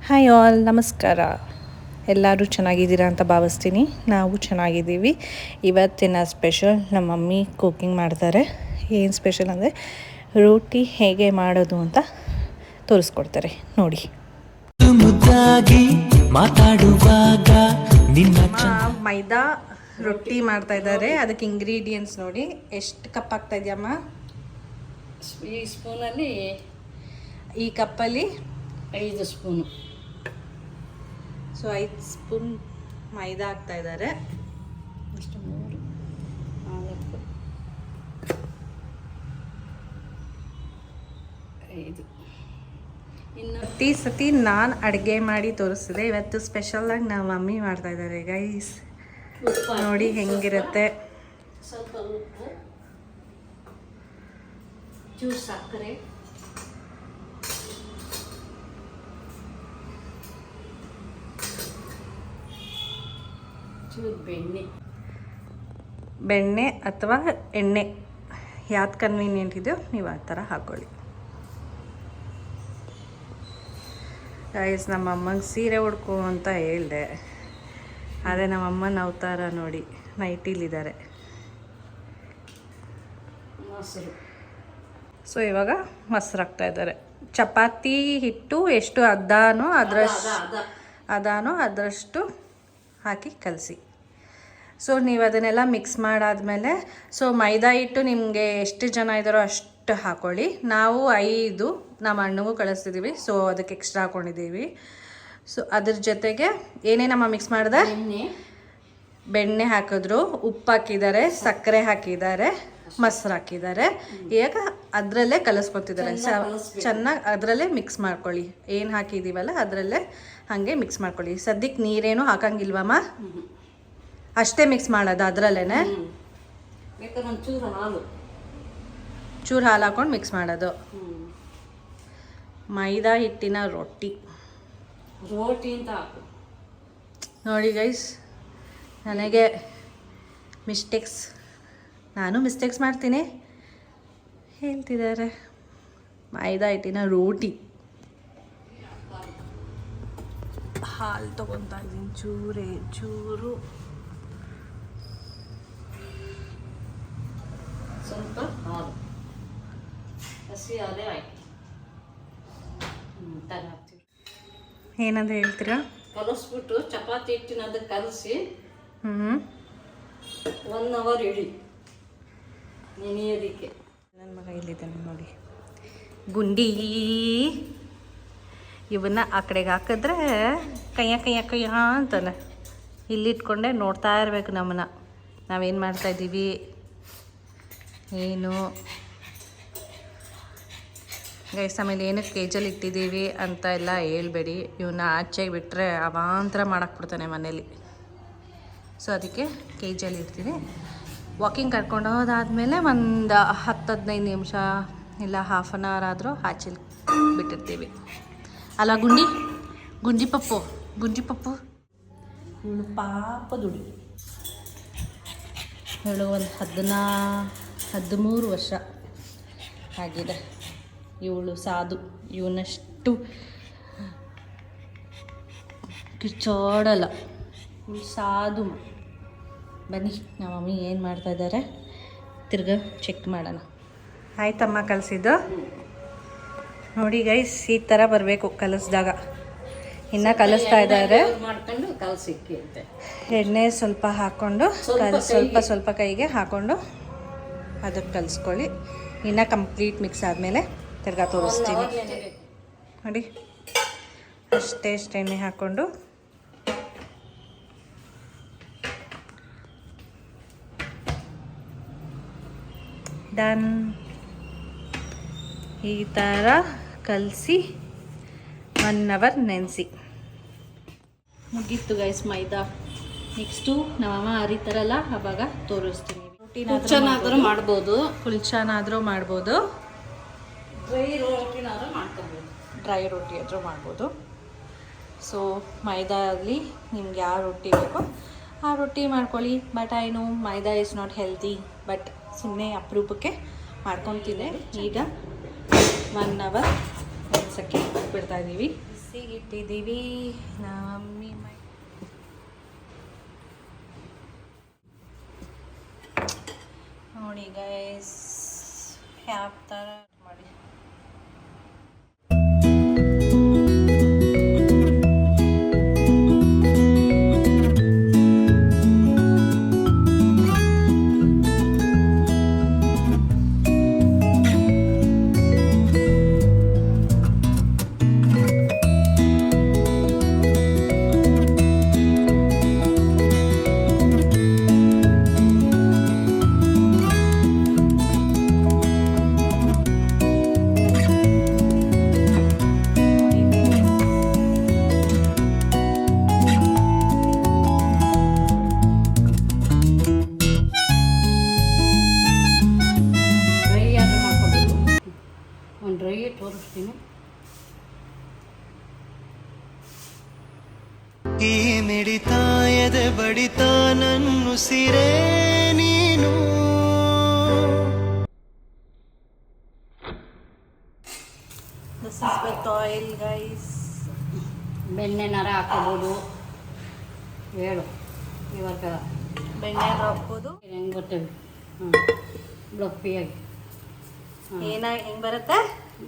Hi all, ನಮಸ್ಕಾರ. ಎಲ್ಲರೂ ಚೆನ್ನಾಗಿದ್ದೀರಾ ಅಂತ ಭಾವಿಸ್ತೀನಿ. ನಾವು ಚೆನ್ನಾಗಿದ್ದೀವಿ. ಇವತ್ತಿನ ಸ್ಪೆಷಲ್ ನಮ್ಮ ಮಮ್ಮಿ ಕುಕ್ಕಿಂಗ್ ಮಾಡ್ತಾರೆ. ಏನು ಸ್ಪೆಷಲ್ ಅಂದರೆ ರೋಟಿ ಹೇಗೆ ಮಾಡೋದು ಅಂತ ತೋರಿಸ್ಕೊಡ್ತಾರೆ ನೋಡಿ. ಮೈದಾ ರೊಟ್ಟಿ ಮಾಡ್ತಾ ಇದ್ದಾರೆ. ಅದಕ್ಕೆ ಇಂಗ್ರೀಡಿಯೆಂಟ್ಸ್ ನೋಡಿ. ಎಷ್ಟು ಕಪ್ ಆಗ್ತಾ ಇದೆಯಮ್ಮ? ಈ ಸ್ಪೂನಲ್ಲಿ, ಈ ಕಪ್ಪಲ್ಲಿ 5 ಸ್ಪೂನು. ಸೊ 5 ಸ್ಪೂನ್ ಮೈದಾ ಹಾಕ್ತಾ ಇದ್ದಾರೆ. ಇಷ್ಟು 3, 4, 5. ಪ್ರತಿ ಸತಿ ನಾನು ಅಡುಗೆ ಮಾಡಿ ತೋರಿಸ್ತಿದ್ದೆ. ಇವತ್ತು ಸ್ಪೆಷಲಾಗಿ ನಮ್ಮ ಮಮ್ಮಿ ಮಾಡ್ತಾ ಇದ್ದಾರೆ ಗೈಸ್. ನೋಡಿ ಹೆಂಗಿರುತ್ತೆ. ಸ್ವಲ್ಪ ಉಪ್ಪು, ಚೂರು ಸಕ್ಕರೆ, ಚೂರು ಬೆಣ್ಣೆ ಅಥವಾ ಎಣ್ಣೆ ಯಾವ್ದು ಕನ್ವೀನಿಯೆಂಟ್ ಇದೆಯೋ ನೀವು ಆ ಥರ ಹಾಕ್ಕೊಳ್ಳಿ. ಗೈಸ್, ನಮ್ಮ ಅಮ್ಮಂಗೆ ಸೀರೆ ಉಡ್ಕೊ ಅಂತ ಹೇಳಿದೆ. ಆದರೆ ನಮ್ಮಮ್ಮನ ಅವತಾರ ನೋಡಿ, ನೈಟಿಲಿದ್ದಾರೆ. ಮೊಸರು. ಸೊ ಇವಾಗ ಮೊಸರು ಹಾಕ್ತಾ ಇದ್ದಾರೆ. ಚಪಾತಿ ಹಿಟ್ಟು ಎಷ್ಟು ಅದಾನೋ ಅದರಷ್ಟು ಹಾಕಿ ಕಲಸಿ. ಸೊ ನೀವು ಅದನ್ನೆಲ್ಲ ಮಿಕ್ಸ್ ಮಾಡಾದಮೇಲೆ, ಸೊ ಮೈದಾ ಹಿಟ್ಟು ನಿಮಗೆ ಎಷ್ಟು ಜನ ಇದ್ದಾರೋ ಅಷ್ಟು ಹಾಕ್ಕೊಳ್ಳಿ. ನಾವು 5 ನಮ್ಮ ಅಣ್ಣಗೂ ಕಳಿಸ್ತಿದ್ದೀವಿ, ಸೊ ಅದಕ್ಕೆ ಎಕ್ಸ್ಟ್ರಾ ಹಾಕ್ಕೊಂಡಿದ್ದೀವಿ. ಸೊ ಅದ್ರ ಜೊತೆಗೆ ಏನೇನಮ್ಮ ಮಿಕ್ಸ್ ಮಾಡಿದೆ? ಬೆಣ್ಣೆ ಹಾಕಿದ್ರು, ಉಪ್ಪು ಹಾಕಿದ್ದಾರೆ, ಸಕ್ಕರೆ ಹಾಕಿದ್ದಾರೆ, ಮೊಸರು ಹಾಕಿದ್ದಾರೆ. ಈಗ ಅದರಲ್ಲೇ ಕಲಿಸ್ಕೊತಿದ್ದಾರೆ. ಚೆನ್ನಾಗಿ ಅದರಲ್ಲೇ ಮಿಕ್ಸ್ ಮಾಡ್ಕೊಳ್ಳಿ. ಏನು ಹಾಕಿದ್ದೀವಲ್ಲ ಅದರಲ್ಲೇ ಹಾಗೆ ಮಿಕ್ಸ್ ಮಾಡ್ಕೊಳ್ಳಿ. ಸದ್ಯಕ್ಕೆ ನೀರೇನು ಹಾಕಂಗಿಲ್ವಮ್ಮ? ಅಷ್ಟೇ ಮಿಕ್ಸ್ ಮಾಡೋದು ಅದರಲ್ಲೇ. ಚೂರು ಹಾಲು ಹಾಕೊಂಡು ಮಿಕ್ಸ್ ಮಾಡೋದು. ಮೈದಾ ಹಿಟ್ಟಿನ ರೊಟ್ಟಿ ಅಂತ ಹಾಕು. ನೋಡಿ ಗೈಸ್, ನನಗೆ ನಾನು ಮಿಸ್ಟೇಕ್ಸ್ ಮಾಡ್ತೀನಿ ಹೇಳ್ತಿದ್ದಾರೆ. ಮೈದಾ ಹಿಟ್ಟಿನ ರೋಟಿ. ಹಾಲು ತೊಗೊತಾ ಇದ್ದೀನಿ, ಚೂರು. ಸ್ವಲ್ಪ ಹಾಲು, ಹಸಿ ಹಾಲೇ ಹಾಕಿ ಹಾಕ್ತೀವಿ. ಏನಂತ ಹೇಳ್ತೀರಾ? ಕಲಸ್ಬಿಟ್ಟು ಚಪಾತಿ ಹಿಟ್ಟಿನ ಅದಕ್ಕೆ ಕಲಸಿ 1 ಅವರ್ ಇಡಿ ನೆನೆಯೋದಕ್ಕೆ. ನನ್ನ ಮಗ ಇಲ್ಲಿದ್ದಾನೆ ನೋಡಿ, ಗುಂಡಿ. ಇವನ್ನ ಆ ಕಡೆಗೆ ಹಾಕಿದ್ರೆ ಕಯ್ಯ ಅಂತಾನೆ. ಇಲ್ಲಿಟ್ಕೊಂಡೆ ನೋಡ್ತಾ ಇರಬೇಕು ನಮ್ಮನ್ನ, ನಾವೇನು ಮಾಡ್ತಾಯಿದ್ದೀವಿ ಏನು ಗೈಸ್. ಆಮೇಲೆ ಏನಕ್ಕೆ ಕೇಜಲ್ಲಿ ಇಟ್ಟಿದ್ದೀವಿ ಅಂತ ಎಲ್ಲ ಹೇಳ್ಬೇಡಿ. ಇವನ್ನ ಆಚೆಗೆ ಬಿಟ್ಟರೆ ಅವಾಂತರ ಮಾಡಾಕ್ಬಿಡ್ತಾನೆ ಮನೇಲಿ. ಸೊ ಅದಕ್ಕೆ ಕೇಜಲ್ಲಿ ಇಡ್ತೀನಿ. ವಾಕಿಂಗ್ ಕರ್ಕೊಂಡು ಹೋದಾದ್ಮೇಲೆ ಒಂದು 10-15 ನಿಮಿಷ ಇಲ್ಲ ಹಾಫ್ ಆನ್ ಅವರ್ ಆದರೂ ಆಚೆಲಿ ಬಿಟ್ಟಿರ್ತೀವಿ. ಅಲ್ಲ ಗುಂಡಿ ಪಪ್ಪು ಇವಳು ಪಾಪ ದುಡಿ. ಇವಳು ಒಂದು 13 ವರ್ಷ ಆಗಿದೆ. ಇವಳು ಸಾಧು. ಇವನಷ್ಟು ಕಿಚ್ಚಾಡಲ್ಲ. ಇವಳು ಸಾಧು. ಬನ್ನಿ ನಮ್ಮ ಮಮ್ಮಿ ಏನು ಮಾಡ್ತಾಯಿದ್ದಾರೆ ತಿರ್ಗಾ ಚೆಕ್ ಮಾಡೋಣ. ಆಯ್ತಮ್ಮ ಕಲಿಸಿದ್ದು ನೋಡಿ ಗೈಸ್. ಈ ಥರ ಬರಬೇಕು ಕಲಿಸ್ದಾಗ. ಇನ್ನು ಕಲಿಸ್ತಾ ಇದ್ದಾರೆ. ಮಾಡ್ಕೊಂಡು ಕಲಸಿಕ್ಕಿ ಎಣ್ಣೆ ಸ್ವಲ್ಪ ಹಾಕ್ಕೊಂಡು ಸ್ವಲ್ಪ ಕೈಗೆ ಹಾಕ್ಕೊಂಡು ಅದಕ್ಕೆ ಕಲಿಸ್ಕೊಳ್ಳಿ. ಇನ್ನು ಕಂಪ್ಲೀಟ್ ಮಿಕ್ಸ್ ಆದಮೇಲೆ ತಿರ್ಗಾ ತೋರಿಸ್ತೀನಿ ನೋಡಿ. ಅಷ್ಟೇ ಎಣ್ಣೆ ಹಾಕ್ಕೊಂಡು ಡನ್. ಈ ಥರ ಕಲಸಿ 1 ಅವರ್ ನೆನೆಸಿ ಮುಗೀತು ಗೈಸ್ ಮೈದಾ. ನೆಕ್ಸ್ಟು ನಮ್ಮಮ್ಮ ಅರಿತಾರಲ್ಲ ಆವಾಗ ತೋರಿಸ್ತೀನಿ. ರೋಟಿನಾದರೂ ಮಾಡ್ಬೋದು, ಕುಲ್ಚಾನಾದರೂ ಮಾಡ್ಬೋದು, ಡ್ರೈ ರೋಟಿನಾದರೂ ಮಾಡ್ಕೊಬೋದು. ಡ್ರೈ ರೋಟಿ ಆದರೂ ಮಾಡ್ಬೋದು. ಸೊ ಮೈದಾದಲ್ಲಿ ನಿಮ್ಗೆ ಯಾವ ರೊಟ್ಟಿ ಬೇಕೋ ಆ ರೊಟ್ಟಿ ಮಾಡ್ಕೊಳ್ಳಿ. But I know maida is not healthy, but ಸುಮ್ಮನೆ ಅಪರೂಪಕ್ಕೆ ಮಾಡ್ಕೊತಿದ್ದೆ. ಈಗ 1 ಅವರ್ ನೆನೆಸೋಕ್ಕೆ ಬಿಡ್ತಾಯಿದ್ದೀವಿ. ಮಿಕ್ಸಿಗಿಟ್ಟಿದ್ದೀವಿ ನಮ್ಮಿ ನೋಡಿ ಗೈಸ್ ಯಾವ ಥರ ಮಾಡಿ. ಡ್ರೈ ಆದರೂ ಮಾಡ್ಕೊಬೋದು. ಒಂದು ಡ್ರೈ ತೋರಿಸ್ತೀನಿ. ಈ ಮಿಡಿತಾಯದ ಬಡಿತ ನನ್ನುಸಿರೇ ನೀನು. This is with oil guys. ಬೆಣ್ಣೆ ನರ ಹಾಕೋಬೋದು. ಹೇಳು ಇವಾಗ ಬೆಣ್ಣೆ ಹಾಕ್ಬೋದು. ಹೆಂಗೆ ಗೊತ್ತೇಳಿ. ಬ್ಲಪ್ಪಿಯಾಗಿ ಹೆಂಗೆ ಬರುತ್ತೆ?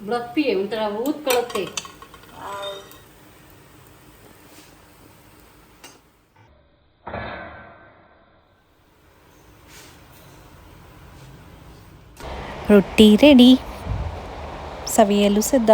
ಬ್ಲಪ್ಪಿ ಒಂಥರ ಊದ್ಕೊಳ್ಳುತ್ತೆ. ರೊಟ್ಟಿ ರೆಡಿ, ಸವಿಯಲು ಸಿದ್ಧ.